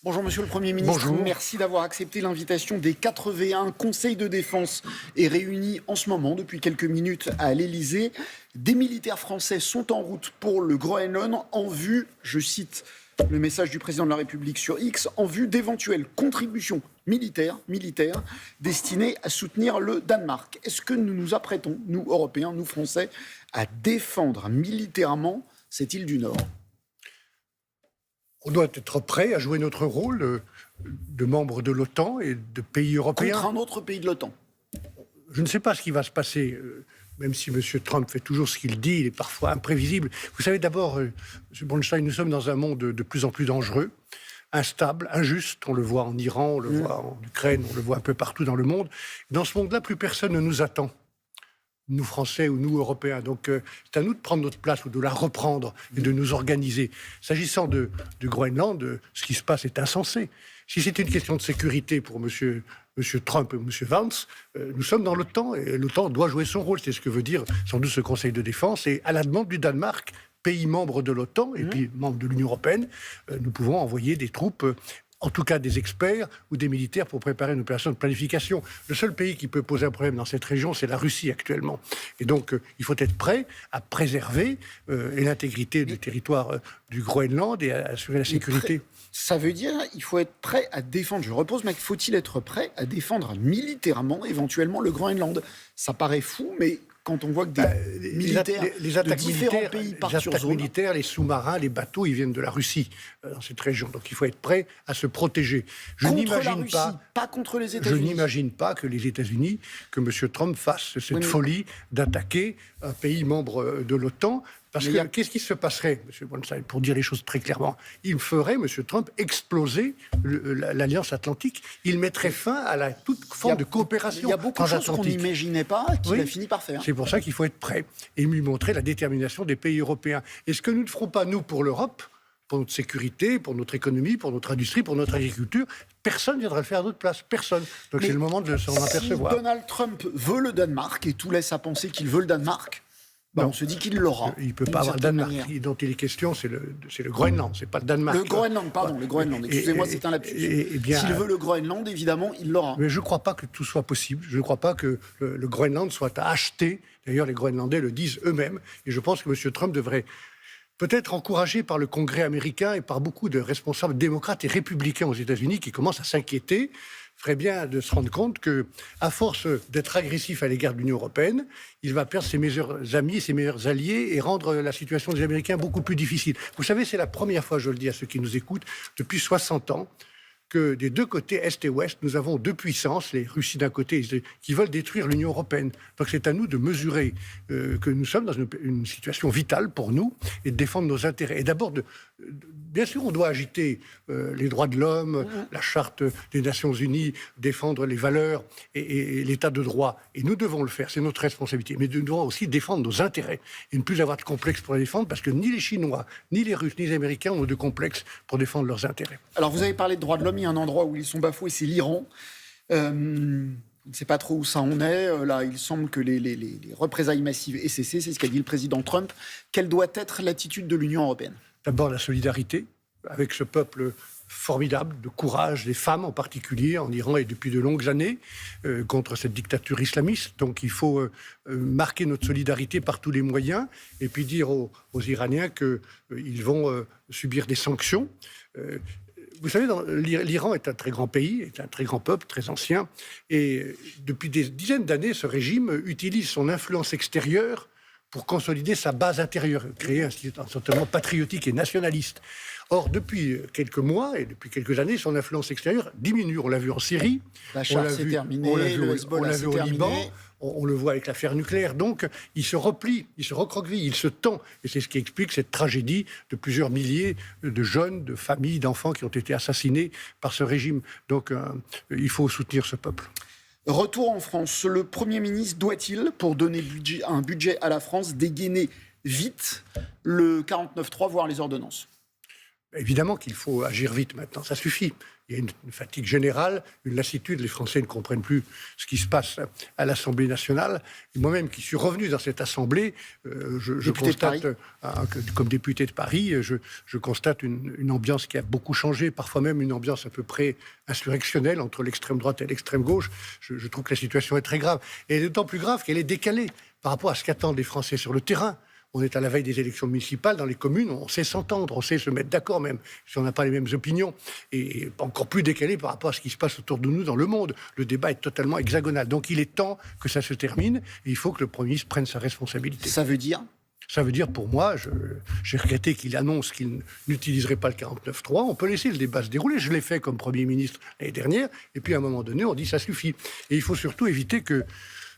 Bonjour Monsieur le Premier ministre, Bonjour. merci d'avoir accepté l'invitation des 81 conseils de défense est réunis en ce moment depuis quelques minutes à l'Elysée. Des militaires français sont en route pour le Groenland en vue, je cite le message du président de la République sur X, en vue d'éventuelles contributions militaires destinées à soutenir le Danemark. Est-ce que nous nous apprêtons, nous Européens, nous Français, à défendre militairement cette île du Nord ? On doit être prêt à jouer notre rôle de membre de l'OTAN et de pays européens. Contre un autre pays de l'OTAN. Je ne sais pas ce qui va se passer, même si M. Trump fait toujours ce qu'il dit, il est parfois imprévisible. Vous savez, d'abord, M. Bronstein, nous sommes dans un monde de plus en plus dangereux, instable, injuste. On le voit en Iran, on le voit en Ukraine, on le voit un peu partout dans le monde. Dans ce monde-là, plus personne ne nous attend. Nous Français ou nous Européens. Donc c'est à nous de prendre notre place ou de la reprendre et de nous organiser. S'agissant du Groenland, ce qui se passe est insensé. Si c'est une question de sécurité pour M. Trump et M. Vance, nous sommes dans l'OTAN et l'OTAN doit jouer son rôle. C'est ce que veut dire sans doute ce Conseil de défense. Et à la demande du Danemark, pays membre de l'OTAN et puis membre de l'Union européenne, nous pouvons envoyer des troupes en tout cas des experts ou des militaires pour préparer une opération de planification. Le seul pays qui peut poser un problème dans cette région, c'est la Russie actuellement. Et donc, il faut être prêt à préserver l'intégrité du territoire du Groenland et à assurer la sécurité. Ça veut dire qu'il faut être prêt à défendre, je repose, mais faut-il être prêt à défendre militairement, éventuellement, le Groenland ? Ça paraît fou, mais quand on voit que des militaires les attaques de différents militaires, pays partent sur zone... militaires, les sous-marins, les bateaux, ils viennent de la Russie, dans cette région. Donc il faut être prêt à se protéger. Contre la Russie, pas contre les États-Unis. Je n'imagine pas que les États-Unis, que M. Trump fasse cette folie d'attaquer un pays membre de l'OTAN. Parce que qu'est-ce qui se passerait, M. Bronstein, pour dire les choses très clairement ? Il ferait, M. Trump, exploser l'Alliance Atlantique. Il mettrait fin à toute forme de coopération. Il y a beaucoup de choses qu'on n'imaginait pas qu'il a fini par faire. C'est pour ça qu'il faut être prêt et lui montrer la détermination des pays européens. Et ce que nous ne ferons pas, nous, pour l'Europe, pour notre sécurité, pour notre économie, pour notre industrie, pour notre agriculture, personne ne viendra le faire à notre place. Personne. Donc c'est le moment de s'en apercevoir. Si Donald Trump veut le Danemark, et tout laisse à penser qu'il veut le Danemark, on se dit qu'il l'aura. Il ne peut pas avoir le Danemark. Dont il est question, c'est le Groenland, c'est pas le Danemark. Le Groenland, pardon, le Groenland. Excusez-moi, c'est un lapsus. S'il veut le Groenland, évidemment, il l'aura. Mais je ne crois pas que tout soit possible. Je ne crois pas que le Groenland soit à acheter. D'ailleurs, les Groenlandais le disent eux-mêmes. Et je pense que M. Trump devrait, peut-être encouragé par le Congrès américain et par beaucoup de responsables démocrates et républicains aux États-Unis qui commencent à s'inquiéter, ferait bien de se rendre compte que, à force d'être agressif à l'égard de l'Union européenne, il va perdre ses meilleurs amis, ses meilleurs alliés et rendre la situation des Américains beaucoup plus difficile. Vous savez, c'est la première fois, je le dis à ceux qui nous écoutent, depuis 60 ans, que des deux côtés, Est et Ouest, nous avons deux puissances, les Russies d'un côté, qui veulent détruire l'Union européenne. Donc c'est à nous de mesurer que nous sommes dans une situation vitale pour nous et de défendre nos intérêts. Et d'abord, bien sûr, on doit agiter les droits de l'homme, la charte des Nations Unies, défendre les valeurs et l'état de droit. Et nous devons le faire, c'est notre responsabilité. Mais nous devons aussi défendre nos intérêts et ne plus avoir de complexe pour les défendre, parce que ni les Chinois, ni les Russes, ni les Américains ont de complexe pour défendre leurs intérêts. Alors vous avez parlé de droits de l'homme. Il y a un endroit où ils sont bafoués, c'est l'Iran. On ne sait pas trop où ça en est. Là, il semble que les représailles massives aient cessé. C'est ce qu'a dit le président Trump. Quelle doit être l'attitude de l'Union européenne ? D'abord, la solidarité avec ce peuple formidable, de courage, des femmes en particulier, en Iran et depuis de longues années, contre cette dictature islamiste. Donc il faut marquer notre solidarité par tous les moyens et puis dire aux Iraniens qu'ils vont subir des sanctions. Vous savez, l'Iran est un très grand pays, est un très grand peuple, très ancien. Et depuis des dizaines d'années, ce régime utilise son influence extérieure pour consolider sa base intérieure, créer un sentiment patriotique et nationaliste. Or, depuis quelques mois et depuis quelques années, son influence extérieure diminue. On l'a vu en Syrie, Bachar s'est terminé, le Hezbollah s'est au terminé. Liban, on le voit avec l'affaire nucléaire. Donc, il se replie, il se recroqueville, il se tend. Et c'est ce qui explique cette tragédie de plusieurs milliers de jeunes, de familles, d'enfants qui ont été assassinés par ce régime. Donc, il faut soutenir ce peuple. Retour en France. Le Premier ministre doit-il, pour donner un budget à la France, dégainer vite le 49.3, voire les ordonnances ? Évidemment qu'il faut agir vite maintenant, ça suffit. Il y a une fatigue générale, une lassitude. Les Français ne comprennent plus ce qui se passe à l'Assemblée nationale. Et moi-même, qui suis revenu dans cette Assemblée, je constate, comme député de Paris, je constate une ambiance qui a beaucoup changé, parfois même une ambiance à peu près insurrectionnelle entre l'extrême droite et l'extrême gauche. Je trouve que la situation est très grave. Et elle est d'autant plus grave qu'elle est décalée par rapport à ce qu'attendent les Français sur le terrain. On est à la veille des élections municipales. Dans les communes, on sait s'entendre, on sait se mettre d'accord même, si on n'a pas les mêmes opinions. Et encore plus décalé par rapport à ce qui se passe autour de nous dans le monde. Le débat est totalement hexagonal. Donc il est temps que ça se termine. Et il faut que le Premier ministre prenne sa responsabilité. Ça veut dire ? Ça veut dire, pour moi, j'ai regretté qu'il annonce qu'il n'utiliserait pas le 49.3. On peut laisser le débat se dérouler. Je l'ai fait comme Premier ministre l'année dernière. Et puis, à un moment donné, on dit ça suffit. Et il faut surtout éviter que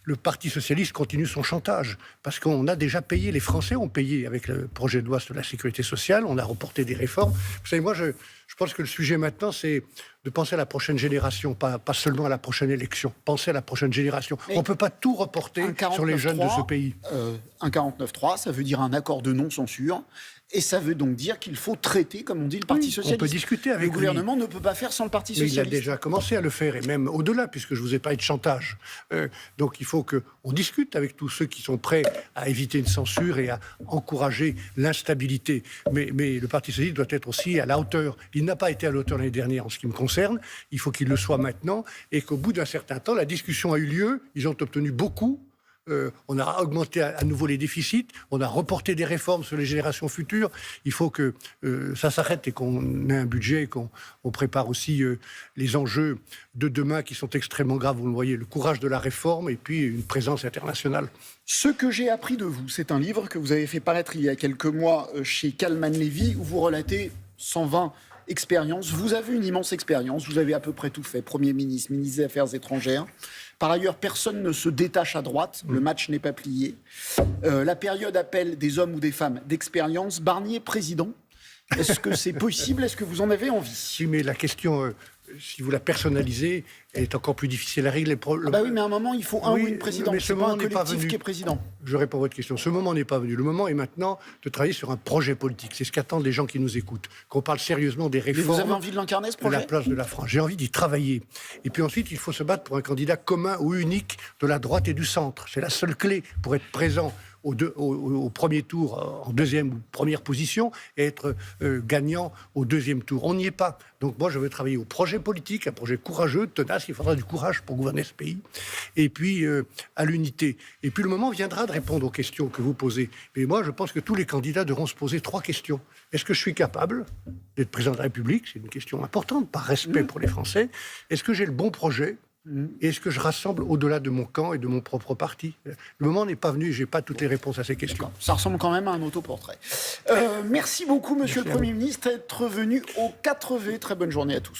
le Parti socialiste continue son chantage. Parce qu'on a déjà payé, les Français ont payé avec le projet de loi sur la sécurité sociale, on a reporté des réformes. Vous savez, moi, je pense que le sujet maintenant, c'est de penser à la prochaine génération, pas seulement à la prochaine élection. Penser à la prochaine génération. On ne peut pas tout reporter sur les jeunes de ce pays. Un 49.3, ça veut dire un accord de non-censure. Et ça veut donc dire qu'il faut traiter, comme on dit, le Parti socialiste. On peut discuter avec lui. Le gouvernement ne peut pas faire sans le Parti socialiste. Mais il a déjà commencé à le faire, et même au-delà, puisque je vous ai parlé de chantage. Donc il faut qu'on discute avec tous ceux qui sont prêts à éviter une censure et à encourager l'instabilité. Mais le Parti socialiste doit être aussi à la hauteur. Il n'a pas été à la hauteur l'année dernière en ce qui me concerne. Il faut qu'il le soit maintenant, et qu'au bout d'un certain temps, la discussion a eu lieu. Ils ont obtenu beaucoup. On a augmenté à nouveau les déficits, on a reporté des réformes sur les générations futures. Il faut que ça s'arrête et qu'on ait un budget, qu'on prépare aussi les enjeux de demain qui sont extrêmement graves. Vous le voyez, le courage de la réforme et puis une présence internationale. Ce que j'ai appris de vous, c'est un livre que vous avez fait paraître il y a quelques mois chez Kalman Levy, où vous relatez 120 expériences. Vous avez une immense expérience, vous avez à peu près tout fait, Premier ministre, ministre des Affaires étrangères. Par ailleurs, personne ne se détache à droite, le match n'est pas plié. La période appelle des hommes ou des femmes d'expérience. Barnier, président, est-ce que c'est possible ? Est-ce que vous en avez envie ? Si, mais la question, si vous la personnalisez, elle est encore plus difficile à régler. Oui, mais à un moment, il faut un ou une présidente. Mais c'est pas un collectif qui est président. Je réponds à votre question. Ce moment n'est pas venu. Le moment est maintenant de travailler sur un projet politique. C'est ce qu'attendent les gens qui nous écoutent. Qu'on parle sérieusement des réformes. Mais vous avez envie de l'incarner, ce projet ? De la place de la France. J'ai envie d'y travailler. Et puis ensuite, il faut se battre pour un candidat commun ou unique de la droite et du centre. C'est la seule clé pour être présent au premier tour, en deuxième ou première position, et être gagnant au deuxième tour. On n'y est pas. Donc moi, je veux travailler au projet politique, un projet courageux, tenace. Il faudra du courage pour gouverner ce pays. Et puis, à l'unité. Et puis, le moment viendra de répondre aux questions que vous posez. Mais moi, je pense que tous les candidats devront se poser 3 questions. Est-ce que je suis capable d'être président de la République ? C'est une question importante, par respect pour les Français. Est-ce que j'ai le bon projet ? Et est-ce que je rassemble au-delà de mon camp et de mon propre parti ? Le moment n'est pas venu, je n'ai pas toutes les réponses à ces questions. Ça ressemble quand même à un autoportrait. Merci beaucoup, Monsieur le Premier ministre, d'être venu au 4V. Très bonne journée à tous.